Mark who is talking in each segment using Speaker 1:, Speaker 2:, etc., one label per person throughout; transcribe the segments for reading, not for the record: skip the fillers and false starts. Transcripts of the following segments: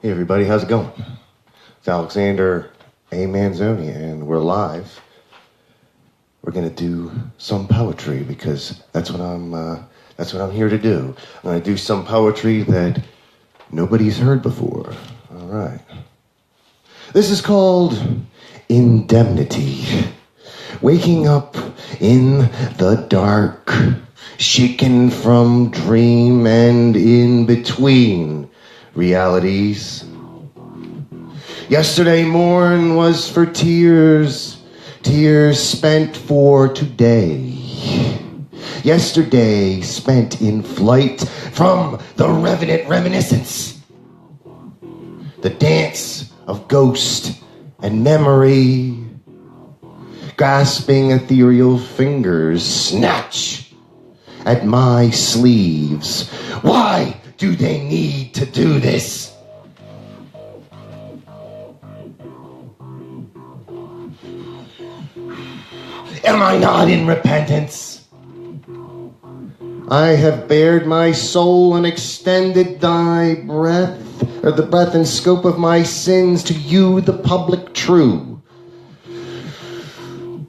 Speaker 1: Hey everybody, how's it going? It's Alexander A. Manzoni, and we're live. We're gonna do some poetry because that's what I'm here to do. I'm gonna do some poetry that nobody's heard before. All right. This is called Indemnity. Waking up in the dark, shaken from dream and in between realities. Yesterday morn was for tears, tears spent for today. Yesterday spent in flight from the revenant reminiscence. The dance of ghost and memory. Grasping ethereal fingers snatch at my sleeves. Why do they need to do this? Am I not in repentance? I have bared my soul and extended thy breath, or the breath and scope of my sins to you, the public true.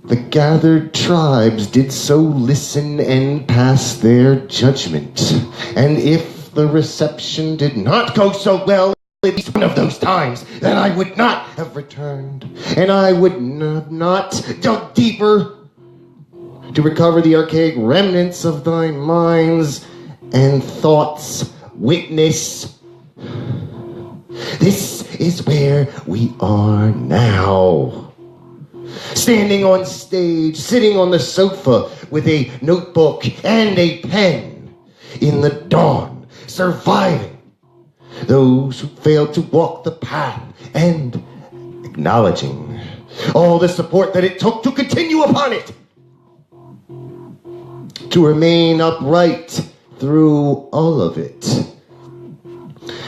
Speaker 1: The gathered tribes did so listen and pass their judgment. And if the reception did not go so well, at least one of those times, then I would not have returned. And I would have not dug deeper to recover the archaic remnants of thy minds and thoughts witness. This is where we are now. Standing on stage, sitting on the sofa with a notebook and a pen in the dawn, surviving those who failed to walk the path and acknowledging all the support that it took to continue upon it. To remain upright through all of it.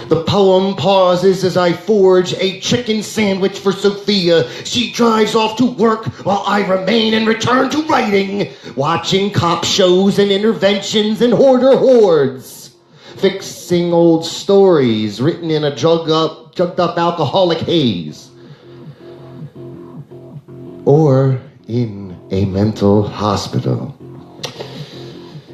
Speaker 1: The poem pauses as I forge a chicken sandwich for Sophia. She drives off to work while I remain and return to writing, watching cop shows and interventions and hoarder hordes, fixing old stories written in a drugged up alcoholic haze, or in a mental hospital.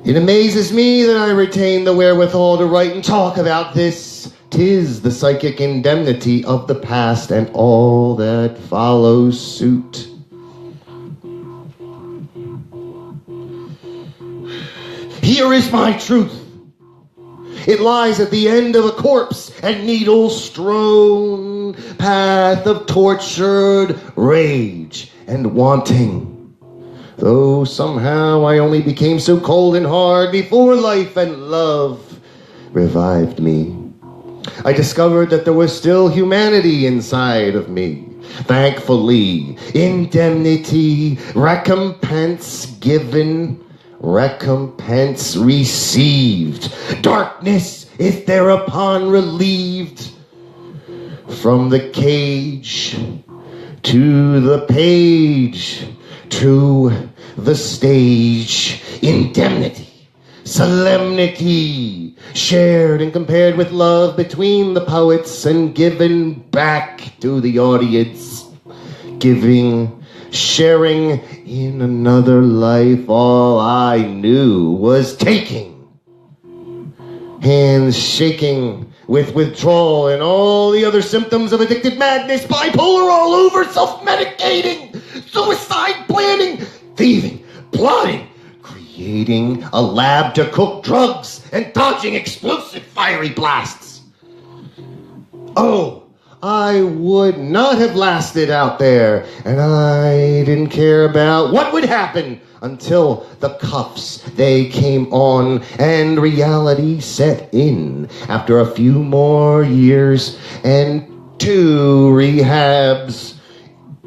Speaker 1: It amazes me that I retain the wherewithal to write and talk about this. 'Tis the psychic indemnity of the past and all that follows suit. Here is my truth. It lies at the end of a corpse and needle-strewn path of tortured rage and wanting. Though somehow I only became so cold and hard before life and love revived me. I discovered that there was still humanity inside of me. Thankfully, indemnity, recompense given, recompense received. Darkness is thereupon relieved. From the cage to the page, to the stage, indemnity, solemnity, shared and compared with love between the poets and given back to the audience, giving, sharing in another life. All I knew was taking, hands shaking with withdrawal and all the other symptoms of addicted madness, bipolar all over, self-medicating, suicide planning, thieving, plotting, creating a lab to cook drugs and dodging explosive fiery blasts. Oh, I would not have lasted out there, and I didn't care about what would happen until the cuffs, they came on and reality set in after a few more years and 2 rehabs.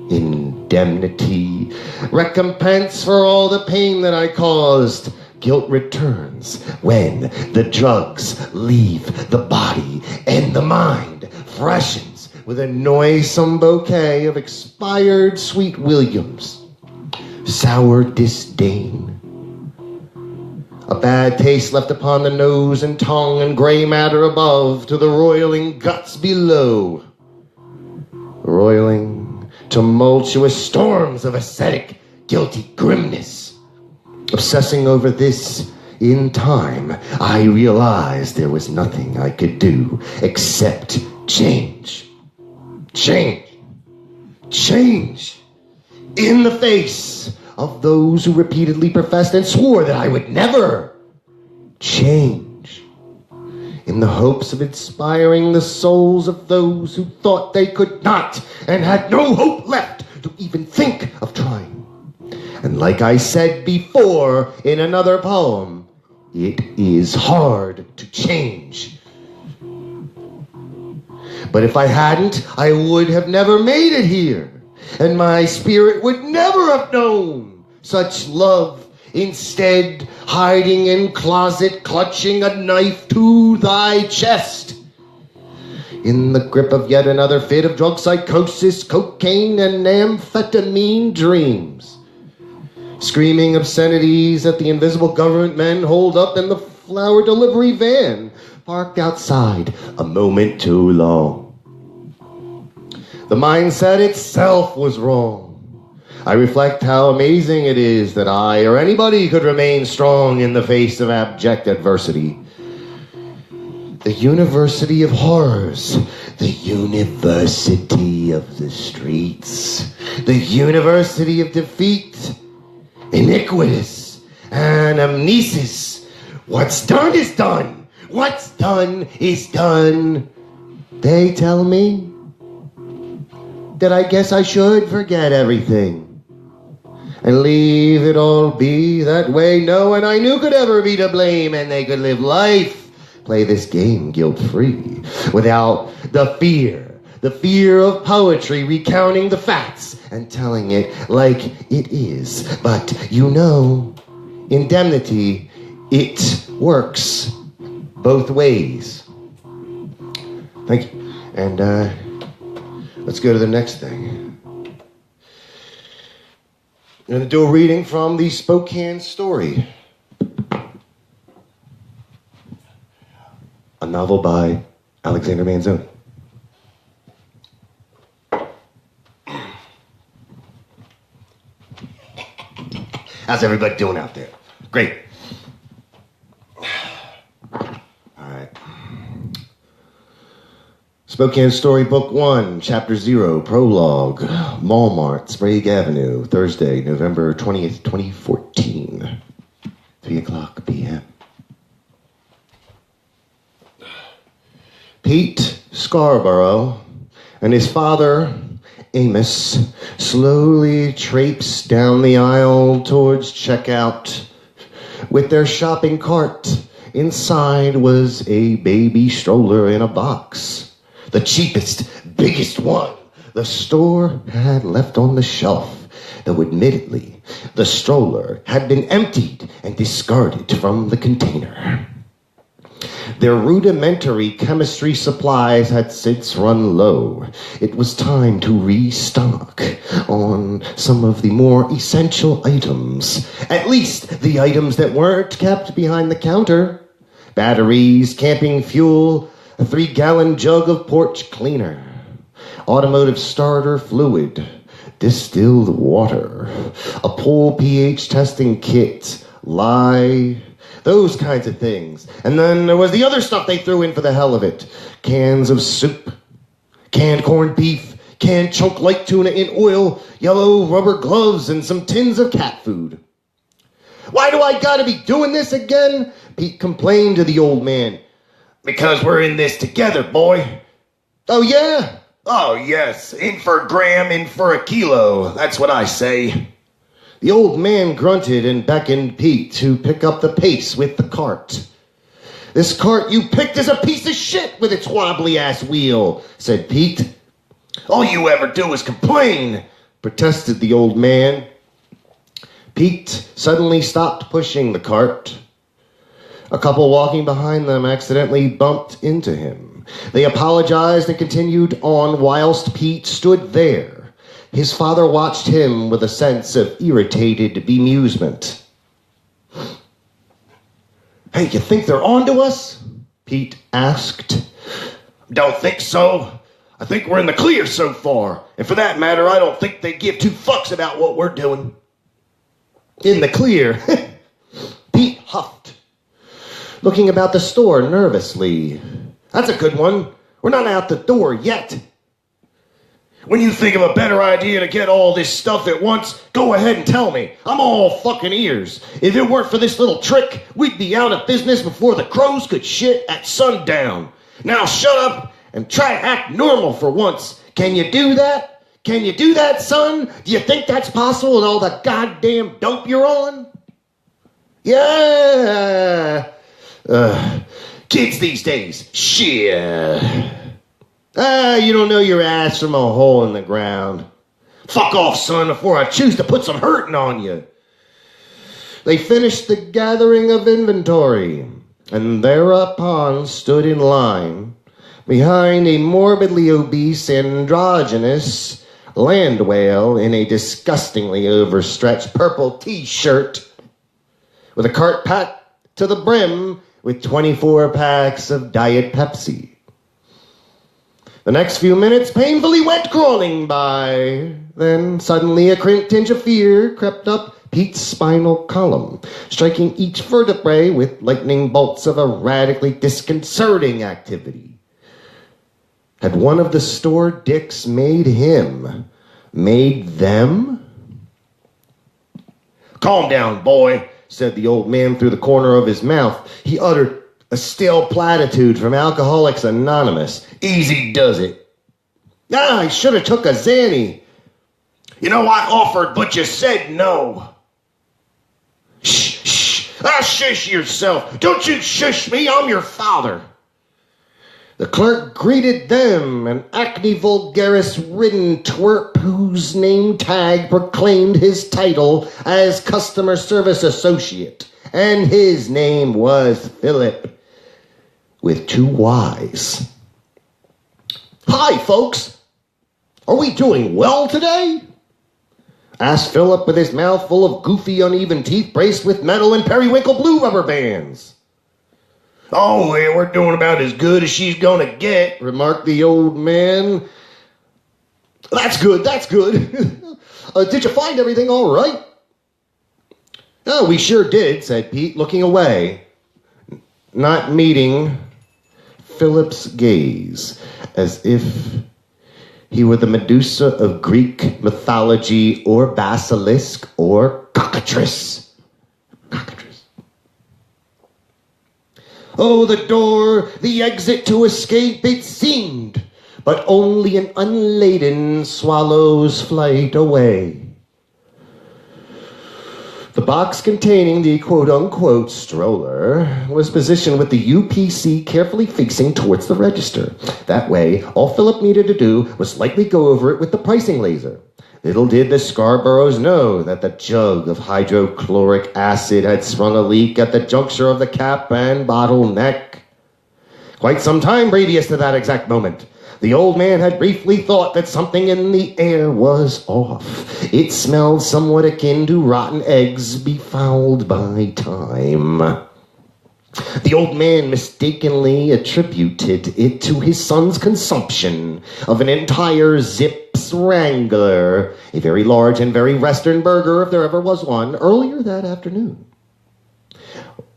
Speaker 1: Indemnity, recompense for all the pain that I caused. Guilt returns when the drugs leave the body and the mind freshens with a noisome bouquet of expired Sweet Williams. Sour disdain. A bad taste left upon the nose and tongue and gray matter above to the roiling guts below. Roiling, tumultuous storms of ascetic, guilty grimness. Obsessing over this in time, I realized there was nothing I could do except change. Change. Change. In the face of those who repeatedly professed and swore that I would never change. In the hopes of inspiring the souls of those who thought they could not and had no hope left to even think of trying. And like I said before in another poem, it is hard to change. But if I hadn't, I would have never made it here. And my spirit would never have known such love. Instead, hiding in closet, clutching a knife to thy chest. In the grip of yet another fit of drug psychosis, cocaine and amphetamine dreams. Screaming obscenities at the invisible government men holed up in the flower delivery van, parked outside a moment too long. The mindset itself was wrong. I reflect how amazing it is that I or anybody could remain strong in the face of abject adversity. The University of Horrors, the University of the Streets, the University of Defeat, iniquitous, anamnesis. What's done is done. What's done is done. They tell me that I guess I should forget everything and leave it all be that way no one I knew could ever be to blame, and they could live life, play this game guilt-free, without the fear of poetry recounting the facts and telling it like it is. But you know, indemnity, it works both ways. Thank you. And let's go to the next thing. I'm going to do a reading from the Spokane Story, a novel by Alexander Manzoni. How's everybody doing out there? Great. All right. Spokane Story, Book 1, Chapter 0, Prologue, Walmart, Sprague Avenue, Thursday, November 20th, 2014, 3 o'clock p.m. Pete Scarborough and his father, Amos, slowly traipsed down the aisle towards checkout with their shopping cart. Inside was a baby stroller in a box. The cheapest, biggest one the store had left on the shelf, though admittedly the stroller had been emptied and discarded from the container. Their rudimentary chemistry supplies had since run low. It was time to restock on some of the more essential items, at least the items that weren't kept behind the counter. Batteries, camping fuel, a 3-gallon jug of porch cleaner, automotive starter fluid, distilled water, a pool pH testing kit, lye, those kinds of things. And then there was the other stuff they threw in for the hell of it. Cans of soup, canned corned beef, canned chunk light tuna in oil, yellow rubber gloves, and some tins of cat food. "Why do I gotta be doing this again?" Pete complained to the old man. "Because we're in this together, boy." "Oh, yeah?" "Oh, yes. In for a gram, in for a kilo. That's what I say." The old man grunted and beckoned Pete to pick up the pace with the cart. "This cart you picked is a piece of shit with its wobbly-ass wheel," said Pete. "All you ever do is complain," protested the old man. Pete suddenly stopped pushing the cart. A couple walking behind them accidentally bumped into him. They apologized and continued on whilst Pete stood there. His father watched him with a sense of irritated bemusement. Hey, you think they're on to us? Pete asked. Don't think so. I think we're in the clear so far. And for that matter, I don't think they give two fucks about what we're doing. In the clear? Pete huffed, looking about the store nervously. That's a good one. We're not out the door yet. When you think of a better idea to get all this stuff at once, go ahead and tell me. I'm all fucking ears. If it weren't for this little trick, we'd be out of business before the crows could shit at sundown. Now shut up and try to act normal for once. Can you do that? Can you do that, son? Do you think that's possible with all the goddamn dope you're on? Yeah. Kids these days. Shit. You don't know your ass from a hole in the ground. Fuck off, son, before I choose to put some hurting on you. They finished the gathering of inventory, and thereupon stood in line behind a morbidly obese, androgynous land whale in a disgustingly overstretched purple t-shirt with a cart packed to the brim with 24 packs of Diet Pepsi. The next few minutes painfully went crawling by. Then suddenly a tinge of fear crept up Pete's spinal column, striking each vertebrae with lightning bolts of a radically disconcerting activity. Had one of the store dicks made him? Made them? Calm down, boy, said the old man through the corner of his mouth. He uttered a stale platitude from Alcoholics Anonymous. Easy does it. I should have took a Xanny. You know, I offered, but you said no. Shh, shh. Shush yourself. Don't you shush me. I'm your father. The clerk greeted them, an acne vulgaris-ridden twerp whose name tag proclaimed his title as customer service associate, and his name was Philip, with 2 Y's. Hi, folks. Are we doing well today? Asked Philip with his mouth full of goofy, uneven teeth braced with metal and periwinkle blue rubber bands. Oh, yeah, we're doing about as good as she's gonna get, remarked the old man. That's good, that's good. Did you find everything all right? Oh, we sure did, said Pete, looking away, not meeting Philip's gaze, as if he were the Medusa of Greek mythology, or basilisk, or cockatrice. Cockatrice. Oh, the door, the exit to escape, it seemed, but only an unladen swallow's flight away. The box containing the quote-unquote stroller was positioned with the UPC carefully facing towards the register. That way, all Philip needed to do was lightly go over it with the pricing laser. Little did the Scarboroughs know that the jug of hydrochloric acid had sprung a leak at the juncture of the cap and bottle neck. Quite some time previous to that exact moment, the old man had briefly thought that something in the air was off. It smelled somewhat akin to rotten eggs befouled by time. The old man mistakenly attributed it to his son's consumption of an entire Zips Wrangler, a very large and very Western burger, if there ever was one, earlier that afternoon.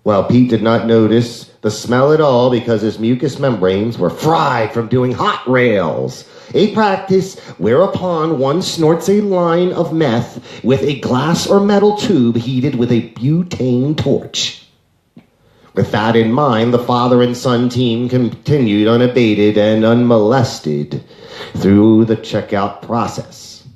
Speaker 1: While Pete did not notice the smell at all because his mucous membranes were fried from doing hot rails, a practice whereupon one snorts a line of meth with a glass or metal tube heated with a butane torch. With that in mind, the father and son team continued unabated and unmolested through the checkout process.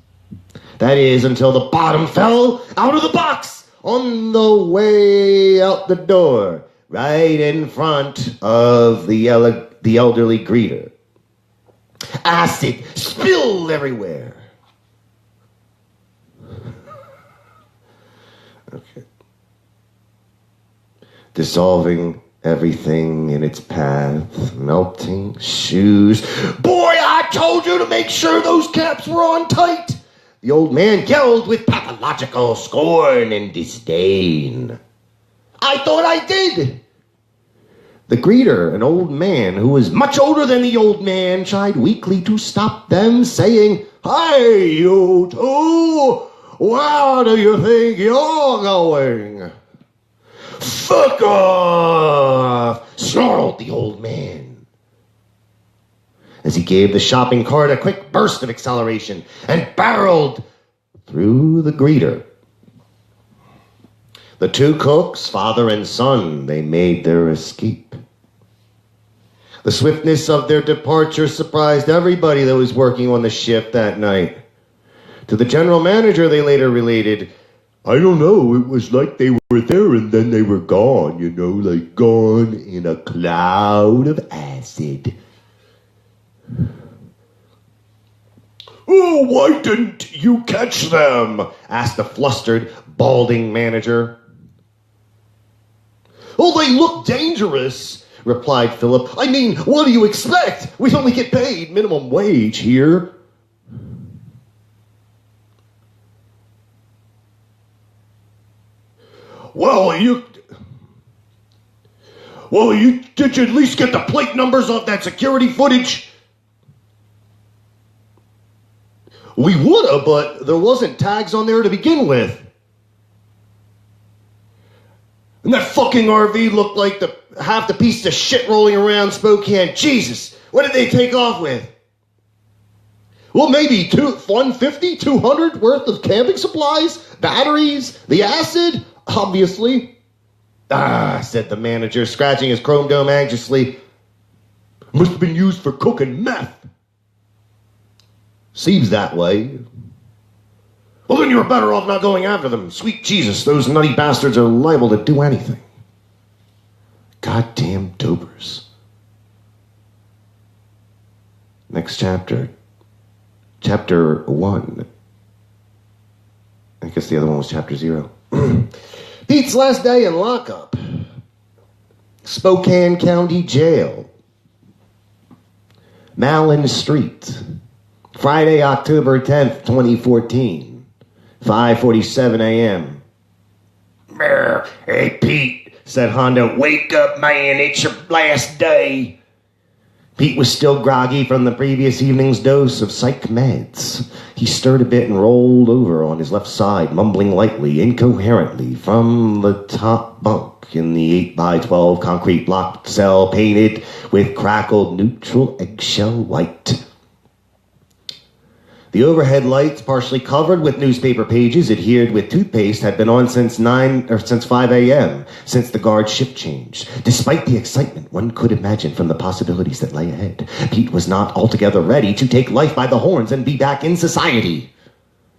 Speaker 1: That is, until the bottom fell out of the box on the way out the door, right in front of the elderly greeter. Acid spilled everywhere. Okay. Dissolving everything in its path, melting shoes. Boy, I told you to make sure those caps were on tight! The old man yelled with pathological scorn and disdain. I thought I did. The greeter, an old man who was much older than the old man, tried weakly to stop them, saying, "Hey, you two! Where do you think you're going?" "Fuck off!" snarled the old man, as he gave the shopping cart a quick burst of acceleration and barreled through the greeter. The two cooks, father and son, they made their escape. The swiftness of their departure surprised everybody that was working on the shift that night. To the general manager, they later related, "I don't know, it was like they were there and then they were gone, like gone in a cloud of acid." "Oh, why didn't you catch them?" asked the flustered, balding manager. "Oh, they look dangerous," replied Philip. "I mean, what do you expect? We only get paid minimum wage here." Well, did you at least get the plate numbers off that security footage?" "We woulda, but there wasn't tags on there to begin with. And that fucking RV looked like half the piece of shit rolling around Spokane. Jesus, what did they take off with?" "Well, maybe 150, 200 worth of camping supplies, batteries, the acid, obviously." "Ah," said the manager, scratching his chrome dome anxiously. "Must have been used for cooking meth." "Seems that way." "Well, then you were better off not going after them. Sweet Jesus, those nutty bastards are liable to do anything. Goddamn dopers." Next chapter. Chapter 1. I guess the other one was chapter 0. Pete's last day in lockup. Spokane County Jail. Malin Street. Friday, October 10th, 2014. 5:47 a.m. "Hey, Pete," said Hondo. "Wake up, man. It's your last day." Pete was still groggy from the previous evening's dose of psych meds. He stirred a bit and rolled over on his left side, mumbling lightly, incoherently, from the top bunk in the 8x12 concrete block cell painted with crackled neutral eggshell white. The overhead lights, partially covered with newspaper pages adhered with toothpaste, had been on since 5 a.m., since the guard shift change. Despite the excitement one could imagine from the possibilities that lay ahead, Pete was not altogether ready to take life by the horns and be back in society.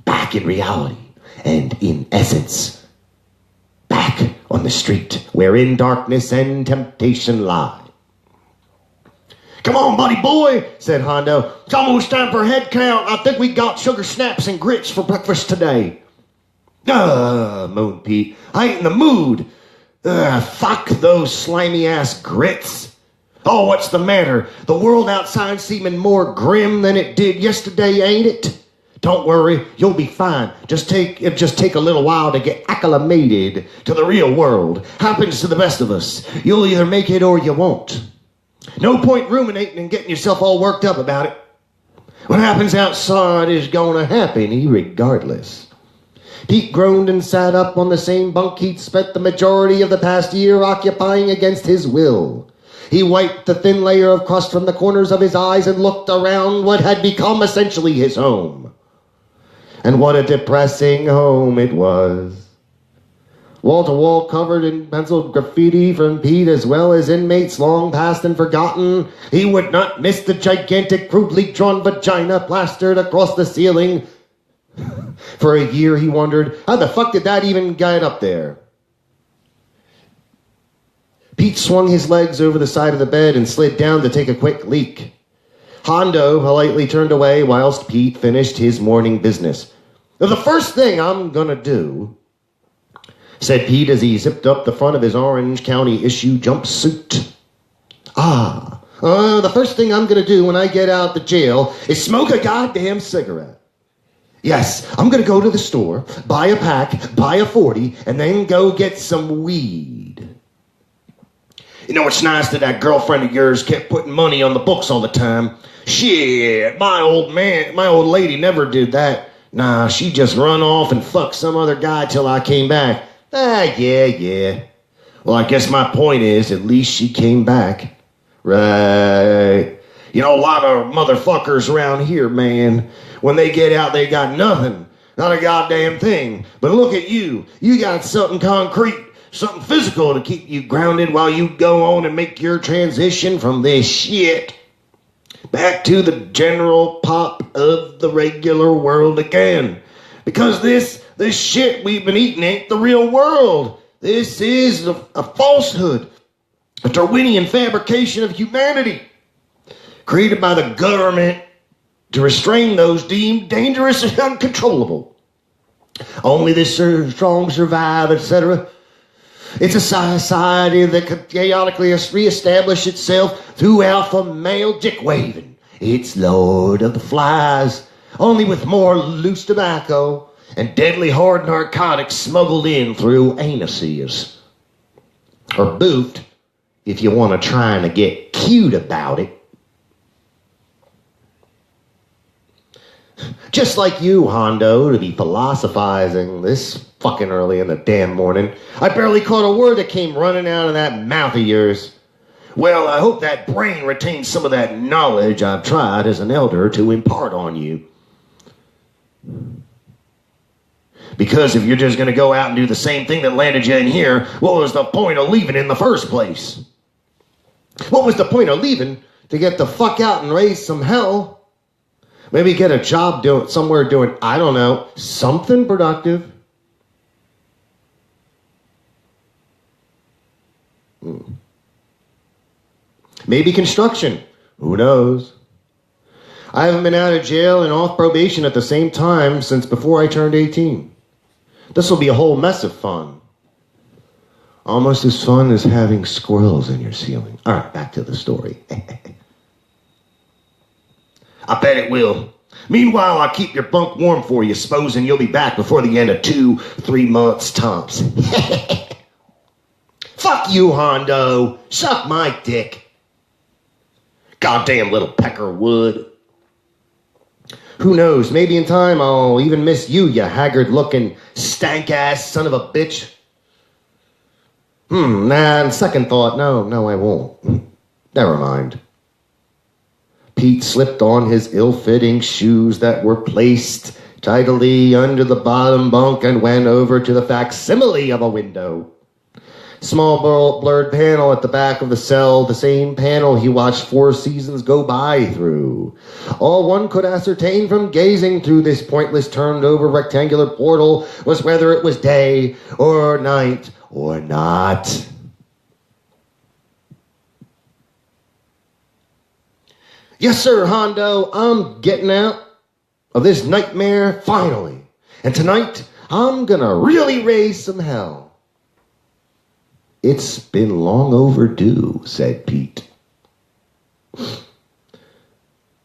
Speaker 1: Back in reality, and in essence, back on the street, wherein darkness and temptation lie. "Come on, buddy boy," said Hondo. "It's almost time for a head count. I think we got sugar snaps and grits for breakfast today." Moaned Pete. "I ain't in the mood. Fuck those slimy-ass grits. Oh, what's the matter? The world outside's seeming more grim than it did yesterday, ain't it? Don't worry, you'll be fine. It'll just take a little while to get acclimated to the real world. Happens to the best of us. You'll either make it or you won't. No point ruminating and getting yourself all worked up about it. What happens outside is going to happen regardless." Pete groaned and sat up on the same bunk he'd spent the majority of the past year occupying against his will. He wiped the thin layer of crust from the corners of his eyes and looked around what had become essentially his home. And what a depressing home it was. Wall-to-wall covered in penciled graffiti from Pete as well as inmates long past and forgotten. He would not miss the gigantic, crudely drawn vagina plastered across the ceiling. For a year he wondered, how the fuck did that even get up there? Pete swung his legs over the side of the bed and slid down to take a quick leak. Hondo politely turned away whilst Pete finished his morning business. "The first thing I'm gonna do," said Pete as he zipped up the front of his Orange County issue jumpsuit. The first thing I'm going to do when I get out of jail is smoke a goddamn cigarette. Yes, I'm going to go to the store, buy a pack, buy a 40, and then go get some weed. You know, it's nice that girlfriend of yours kept putting money on the books all the time. Shit, my old lady never did that. Nah, she just run off and fucked some other guy till I came back. Yeah. Well, I guess my point is, at least she came back. Right. You know, a lot of motherfuckers around here, man, when they get out, they got nothing. Not a goddamn thing. But look at you. You got something concrete, something physical to keep you grounded while you go on and make your transition from this shit back to the general pop of the regular world again. Because this shit we've been eating ain't the real world. This is a falsehood, a Darwinian fabrication of humanity, created by the government to restrain those deemed dangerous and uncontrollable. Only the strong survive, etc. It's a society that could chaotically reestablish itself through alpha male dick waving. It's Lord of the Flies, only with more loose tobacco and deadly hard narcotics smuggled in through anuses. Or boofed, if you want to try and get cute about it. Just like you, Hondo, to be philosophizing this fucking early in the damn morning. I barely caught a word that came running out of that mouth of yours. Well, I hope that brain retains some of that knowledge I've tried as an elder to impart on you. Because if you're just going to go out and do the same thing that landed you in here, what was the point of leaving in the first place? What was the point of leaving? To get the fuck out and raise some hell? Maybe get a job doing, I don't know, something productive. Maybe construction. Who knows? I haven't been out of jail and off probation at the same time since before I turned 18. This will be a whole mess of fun. Almost as fun as having squirrels in your ceiling. All right, back to the story. I bet it will. Meanwhile, I'll keep your bunk warm for you, supposing you'll be back before the end of 2-3 months tops. Fuck you, Hondo. Suck my dick. Goddamn little Peckerwood. Who knows, maybe in time I'll even miss you, you haggard-looking, stank-ass son of a bitch. On second thought, no, I won't. Never mind. Pete slipped on his ill-fitting shoes that were placed tidily under the bottom bunk and went over to the facsimile of a window. Small blurred panel at the back of the cell, the same panel he watched 4 seasons go by through. All one could ascertain from gazing through this pointless turned-over rectangular portal was whether it was day or night or not. Yes, sir, Hondo, I'm getting out of this nightmare finally. And tonight, I'm gonna really raise some hell. It's been long overdue, said Pete.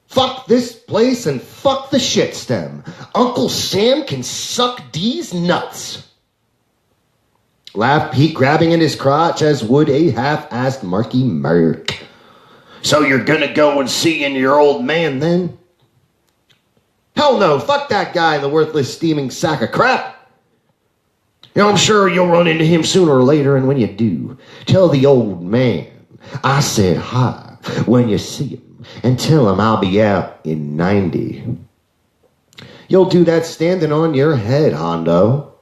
Speaker 1: Fuck this place and fuck the shit stem. Uncle Sam can suck these nuts. Laughed Pete, grabbing at his crotch as would a half-assed Marky Mark. So you're gonna go and see in your old man then? Hell no, fuck that guy, the worthless steaming sack of crap. You know, I'm sure you'll run into him sooner or later, and when you do, tell the old man I said hi when you see him, and tell him I'll be out in 90. You'll do that standing on your head, Hondo.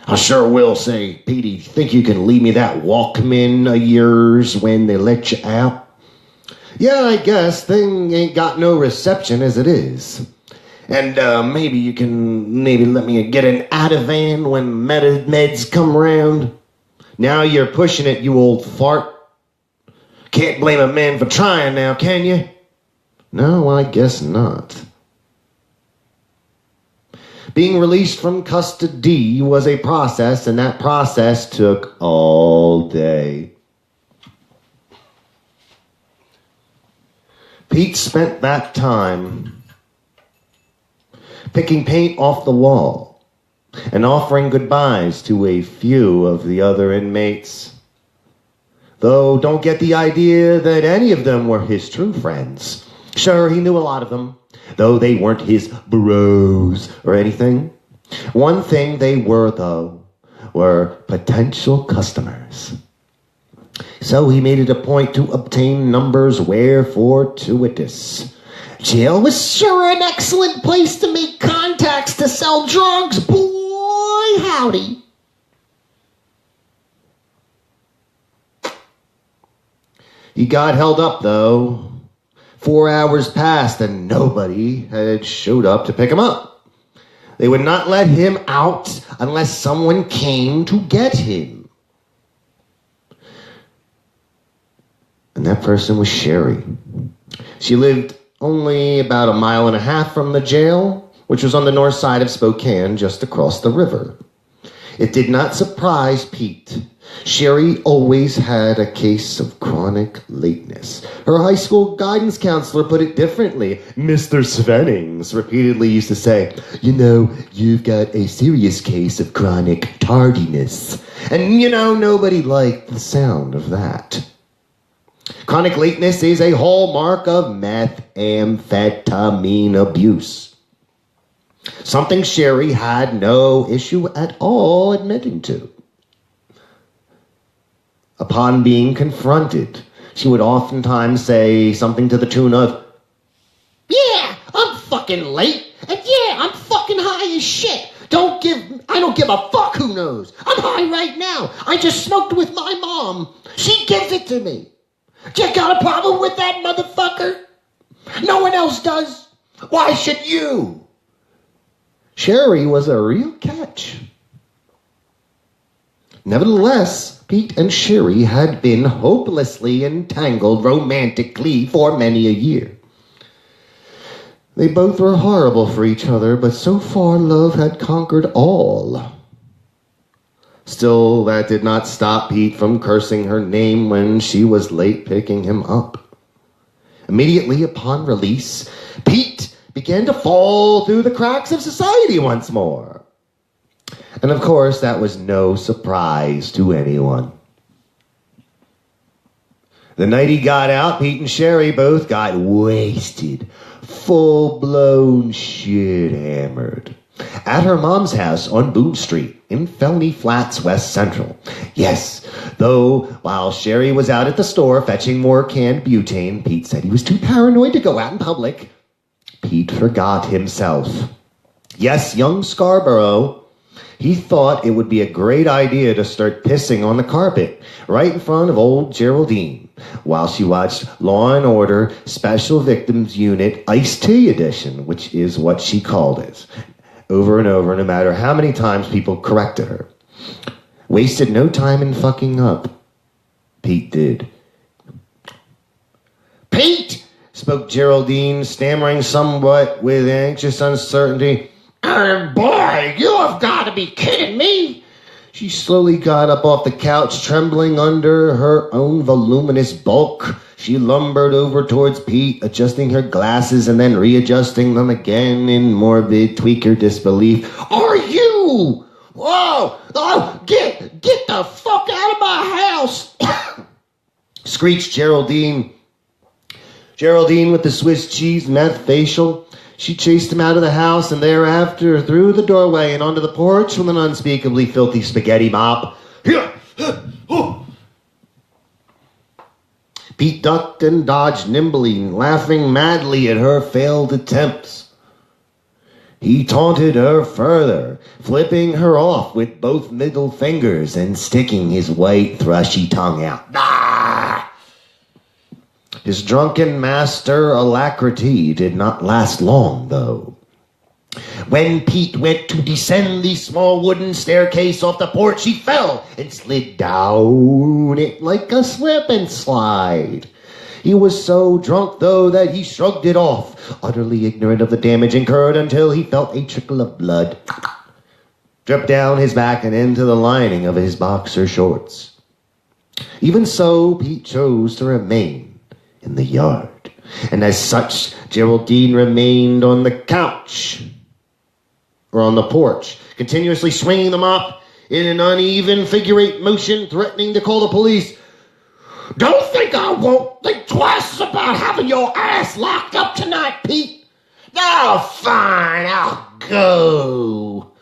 Speaker 1: I sure will, say, Petey. Think you can leave me that Walkman of yours when they let you out? Yeah, I guess. Thing ain't got no reception as it is. And maybe you can let me get an Ativan when meds come around. Now you're pushing it, you old fart. Can't blame a man for trying now, can you? No, I guess not. Being released from custody was a process, and that process took all day. Pete spent that time picking paint off the wall and offering goodbyes to a few of the other inmates. Though don't get the idea that any of them were his true friends. Sure, he knew a lot of them, though they weren't his bros or anything. One thing they were, though, were potential customers. So he made it a point to obtain numbers where fortuitous. Jail was sure an excellent place to make contacts to sell drugs, boy howdy. He got held up, though. 4 hours passed and nobody had showed up to pick him up. They would not let him out unless someone came to get him. And that person was Sherry. She lived only about 1.5 miles from the jail, which was on the north side of Spokane, just across the river. It did not surprise Pete. Sherry always had a case of chronic lateness. Her high school guidance counselor put it differently. Mr. Svennings repeatedly used to say, "You know, you've got a serious case of chronic tardiness." And, nobody liked the sound of that. Chronic lateness is a hallmark of methamphetamine abuse. Something Sherry had no issue at all admitting to. Upon being confronted, she would oftentimes say something to the tune of, "Yeah, I'm fucking late, and yeah, I'm fucking high as shit. I don't give a fuck who knows. I'm high right now. I just smoked with my mom. She gives it to me. You got a problem with that, motherfucker? No one else does. Why should you?" Sherry was a real catch. Nevertheless, Pete and Sherry had been hopelessly entangled romantically for many a year. They both were horrible for each other, but so far love had conquered all. Still, that did not stop Pete from cursing her name when she was late picking him up. Immediately upon release, Pete began to fall through the cracks of society once more. And of course, that was no surprise to anyone. The night he got out, Pete and Sherry both got wasted, full-blown shit-hammered, at her mom's house on Boone Street in Felony Flats, West Central. Yes, though while Sherry was out at the store fetching more canned butane, Pete said he was too paranoid to go out in public. Pete forgot himself. Yes, young Scarborough. He thought it would be a great idea to start pissing on the carpet right in front of old Geraldine while she watched Law & Order Special Victims Unit Iced Tea Edition, which is what she called it, over and over, no matter how many times people corrected her. Wasted no time in fucking up. Pete did. "Pete!" spoke Geraldine, stammering somewhat with anxious uncertainty. "Boy, you have got to be kidding me." She slowly got up off the couch, trembling under her own voluminous bulk. She lumbered over towards Pete, adjusting her glasses and then readjusting them again in morbid tweaker disbelief. "Are you? Whoa! Oh, get the fuck out of my house!" screeched Geraldine. Geraldine with the Swiss cheese meth facial. She chased him out of the house and thereafter through the doorway and onto the porch with an unspeakably filthy spaghetti mop. Pete ducked and dodged nimbly, laughing madly at her failed attempts. He taunted her further, flipping her off with both middle fingers and sticking his white, thrushy tongue out. Ah! His drunken master alacrity did not last long, though. When Pete went to descend the small wooden staircase off the porch, he fell and slid down it like a slip and slide. He was so drunk, though, that he shrugged it off, utterly ignorant of the damage incurred until he felt a trickle of blood drip down his back and into the lining of his boxer shorts. Even so, Pete chose to remain in the yard, and as such, Geraldine remained on the couch, or on the porch, continuously swinging them up in an uneven figure-eight motion, threatening to call the police. Don't think I won't think twice about having your ass locked up tonight, Pete. Oh, fine, I'll go,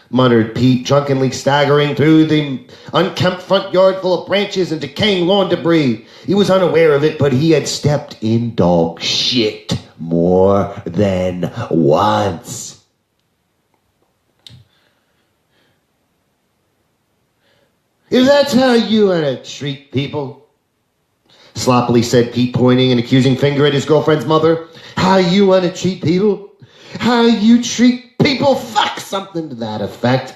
Speaker 1: muttered Pete, drunkenly staggering through the unkempt front yard full of branches and decaying lawn debris. He was unaware of it, but he had stepped in dog shit more than once. If that's how you want to treat people, sloppily said Pete, pointing an accusing finger at his girlfriend's mother. How you want to treat people? How you treat people? Fuck, something to that effect.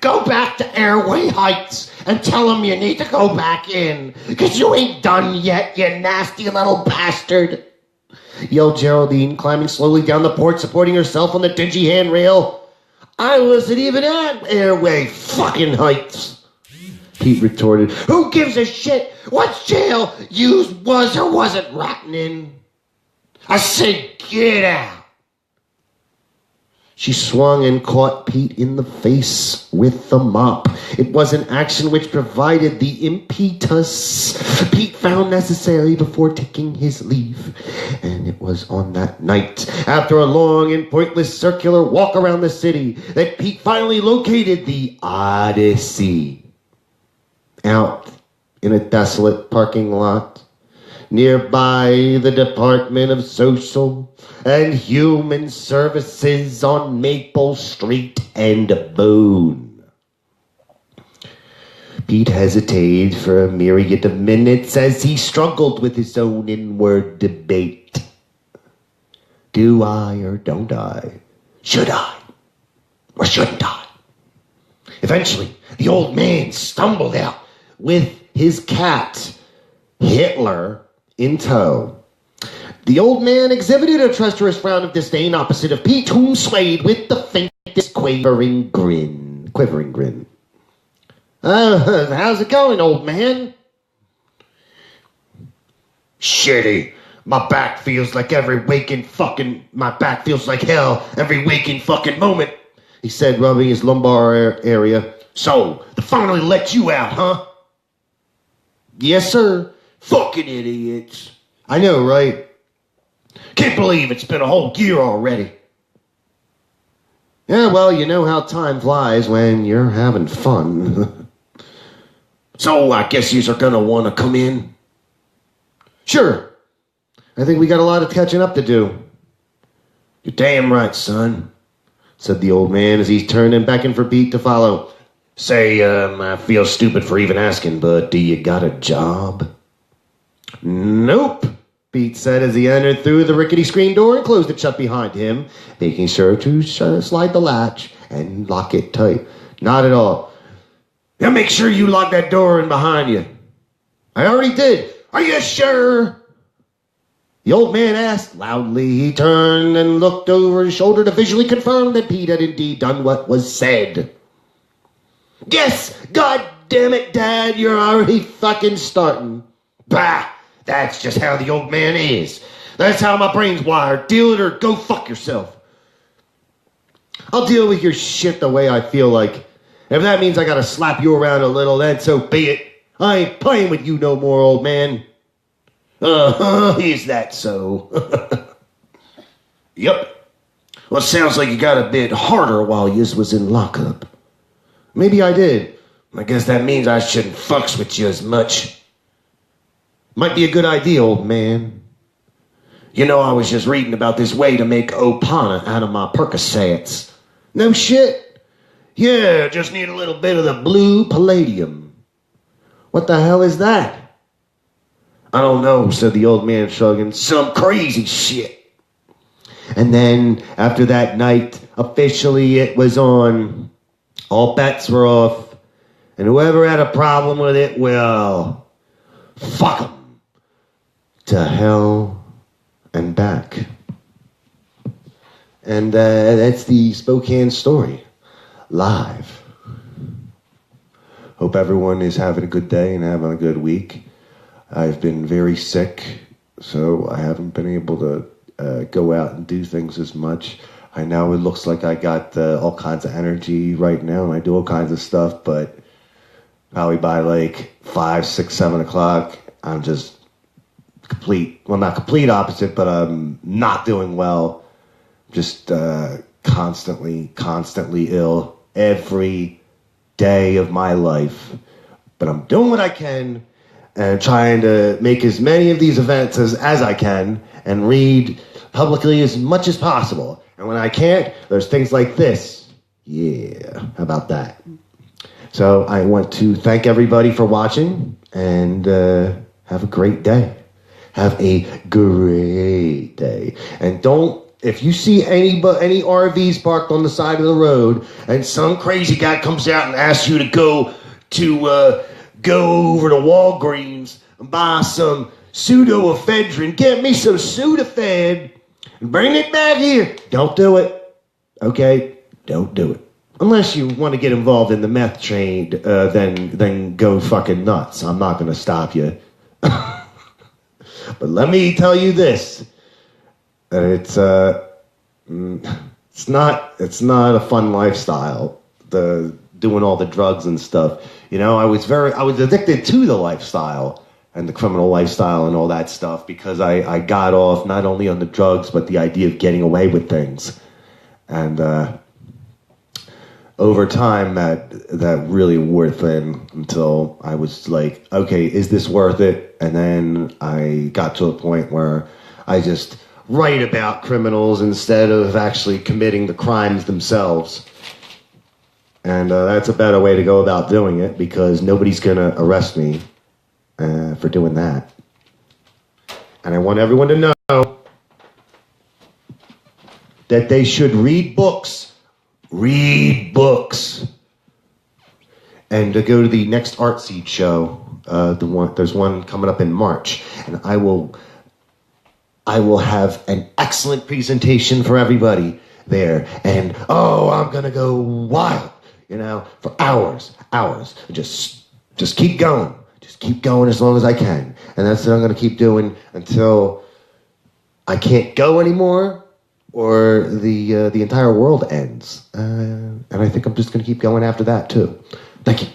Speaker 1: Go back to Airway Heights and tell them you need to go back in, because you ain't done yet, you nasty little bastard, yelled Geraldine, climbing slowly down the porch, supporting herself on the dingy handrail. I wasn't even at Airway fucking Heights, Pete retorted. Who gives a shit what jail you was or wasn't rotting in? I said get out. She swung and caught Pete in the face with the mop. It was an action which provided the impetus Pete found necessary before taking his leave. And it was on that night, after a long and pointless circular walk around the city, that Pete finally located the Odyssey. Out in a desolate parking lot, nearby the Department of Social and Human Services on Maple Street and Boone. Pete hesitated for a myriad of minutes as he struggled with his own inward debate. Do I or don't I? Should I or shouldn't I? Eventually, the old man stumbled out with his cat, Hitler, in tow. The old man exhibited a treacherous frown of disdain opposite of Pete, whom swayed with the faintest quivering grin. How's it going, old man? Shitty. My back feels like hell every waking fucking moment, he said, rubbing his lumbar area. So, they finally let you out, huh? Yes, sir. Fucking idiots. I know, right? Can't believe it's been a whole year already. Yeah, well, you know how time flies when you're having fun. So, I guess yous are gonna want to come in? Sure. I think we got a lot of catching up to do. You're damn right, son, said the old man as he turned and beckoned for Pete to follow. Say, I feel stupid for even asking, but do you got a job? Nope, Pete said as he entered through the rickety screen door and closed it shut behind him, making sure to slide the latch and lock it tight. Not at all. Now make sure you lock that door in behind you. I already did. Are you sure? The old man asked loudly. He turned and looked over his shoulder to visually confirm that Pete had indeed done what was said. Yes, God damn it, Dad, you're already fucking starting. Bah, that's just how the old man is. That's how my brain's wired. Deal it or go fuck yourself. I'll deal with your shit the way I feel like. If that means I gotta slap you around a little, then so be it. I ain't playing with you no more, old man. Is that so? Yep. Well, it sounds like you got a bit harder while yous was in lockup. Maybe I did. I guess that means I shouldn't fucks with you as much. Might be a good idea, old man. You know, I was just reading about this way to make Opana out of my Percocets. No shit? Yeah, just need a little bit of the blue palladium. What the hell is that? I don't know, said the old man, shrugging. Some crazy shit. And then, after that night, officially it was on. All bets were off. And whoever had a problem with it, well, fuck 'em. To hell and back. And that's the Spokane Story. Live. Hope everyone is having a good day and having a good week. I've been very sick, so I haven't been able to go out and do things as much. I know it looks like I got all kinds of energy right now, and I do all kinds of stuff, but Probably by like 5, 6, 7 o'clock, I'm just not complete opposite, but I'm not doing well. Just constantly ill every day of my life. But I'm doing what I can and trying to make as many of these events as I can and read publicly as much as possible. And when I can't, there's things like this. Yeah, how about that? So I want to thank everybody for watching and have a great day. Have a great day. And if you see any RVs parked on the side of the road and some crazy guy comes out and asks you to go over to Walgreens and buy some pseudoephedrine, get me some Sudafed and bring it back here, don't do it. Okay? Don't do it. Unless you want to get involved in the meth trade, then go fucking nuts. I'm not going to stop you. But let me tell you this. It's not a fun lifestyle, doing all the drugs and stuff. You know, I was addicted to the lifestyle and the criminal lifestyle and all that stuff because I got off not only on the drugs, but the idea of getting away with things. And over time, that really wore thin until I was like, okay, is this worth it? And then I got to a point where I just write about criminals instead of actually committing the crimes themselves. And that's a better way to go about doing it because nobody's going to arrest me for doing that. And I want everyone to know that they should read books. Read books. And to go to the next Art Seed show, there's one coming up in March, and I will have an excellent presentation for everybody there. And I'm gonna go wild, for hours. Just keep going. Just keep going as long as I can. And that's what I'm gonna keep doing until I can't go anymore or the entire world ends. And I think I'm just gonna keep going after that too. Thank you.